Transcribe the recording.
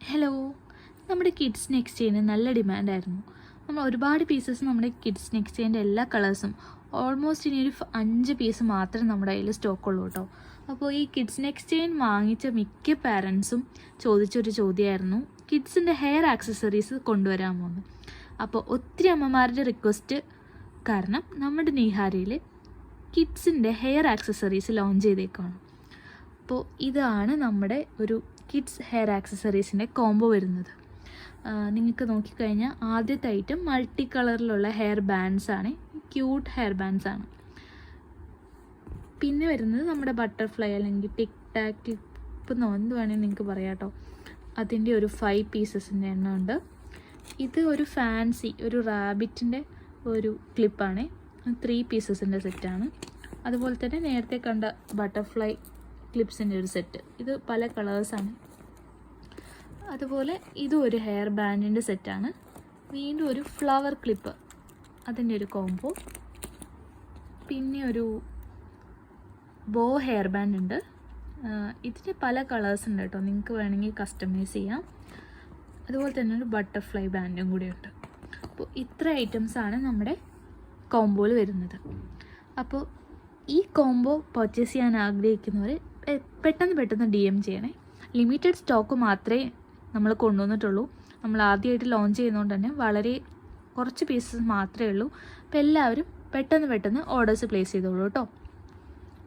Hello, നമ്മുടെ kids നെക്സ്റ്റേന് നല്ല ഡിമാൻഡായിരുന്നു. നമ്മൾ ഒരുപാട് പീസസ് നമ്മുടെ കിഡ്സ് നെക്സ്റ്റേൻ്റെ എല്ലാ കളേഴ്സും ഓൾമോസ്റ്റ് ഇനി ഒരു 5 പീസ് മാത്രമേ നമ്മുടെ കയ്യിൽ സ്റ്റോക്കുള്ളൂ കേട്ടോ. അപ്പോൾ ഈ കിഡ്സ് നെക്സ്റ്റേൻ വാങ്ങിച്ച മിക്ക പാരൻസും ചോദിച്ചൊരു ചോദ്യമായിരുന്നു, കിഡ്സിൻ്റെ ഹെയർ ആക്സസറീസ് കൊണ്ടുവരാമോ എന്ന്. അപ്പോൾ ഒത്തിരി അമ്മമാരുടെ റിക്വസ്റ്റ് കാരണം നമ്മുടെ നിഹാരയിൽ കിഡ്സിൻ്റെ ഹെയർ ആക്സസറീസ് ലോഞ്ച് ചെയ്തേക്കാണ്. അപ്പോൾ ഇതാണ് നമ്മുടെ ഒരു കിഡ്സ് ഹെയർ ആക്സസറീസിൻ്റെ കോംബോ വരുന്നത്. നിങ്ങൾക്ക് നോക്കിക്കഴിഞ്ഞാൽ ആദ്യത്തെ ഐറ്റം മൾട്ടി കളറിലുള്ള ഹെയർ ബാൻഡ്സ് ആണ്, ക്യൂട്ട് ഹെയർ ബാൻഡ്സ് ആണ്. പിന്നെ വരുന്നത് നമ്മുടെ ബട്ടർഫ്ലൈ അല്ലെങ്കിൽ ടിക് ടാക് ക്ലിപ്പ് എന്നോ എന്ത് വേണമെങ്കിൽ നിങ്ങൾക്ക് പറയാം കേട്ടോ. അതിൻ്റെ ഒരു 5 പീസസിൻ്റെ എണ്ണം ഉണ്ട്. ഇത് ഒരു ഫാൻസി ഒരു റാബിറ്റിൻ്റെ ഒരു ക്ലിപ്പാണ്, 3 പീസസിൻ്റെ സെറ്റാണ്. അതുപോലെ തന്നെ നേരത്തെ കണ്ട ബട്ടർഫ്ലൈ ക്ലിപ്സിൻ്റെ ഒരു സെറ്റ്, ഇത് പല കളേഴ്സാണ്. അതുപോലെ ഇതും ഒരു ഹെയർ ബാൻഡിൻ്റെ സെറ്റാണ്. വീണ്ടും ഒരു ഫ്ലവർ ക്ലിപ്പ്, അതിൻ്റെ ഒരു കോംബോ. പിന്നെ ഒരു ബോ ഹെയർ ബാൻഡ് ഉണ്ട്. ഇതിന് പല കളേഴ്സ് ഉണ്ട് കേട്ടോ, നിങ്ങൾക്ക് വേണമെങ്കിൽ കസ്റ്റമൈസ് ചെയ്യാം. അതുപോലെ തന്നെ ഒരു ബട്ടർഫ്ലൈ ബാൻഡും കൂടി ഉണ്ട്. അപ്പോൾ ഇത്ര ഐറ്റംസാണ് നമ്മുടെ കോംബോയിൽ വരുന്നത്. അപ്പോൾ ഈ കോംബോ പർച്ചേസ് ചെയ്യാൻ ആഗ്രഹിക്കുന്നവർ പെട്ടെന്ന് DM ചെയ്യണേ. ലിമിറ്റഡ് സ്റ്റോക്ക് മാത്രമേ നമ്മൾ കൊണ്ടുവന്നിട്ടുള്ളൂ. നമ്മൾ ആദ്യമായിട്ട് ലോഞ്ച് ചെയ്യുന്നതുകൊണ്ട് തന്നെ വളരെ കുറച്ച് പീസസ് മാത്രമേ ഉള്ളൂ. അപ്പോൾ എല്ലാവരും പെട്ടെന്ന് ഓർഡേഴ്സ് പ്ലേസ് ചെയ്തോളൂ കേട്ടോ.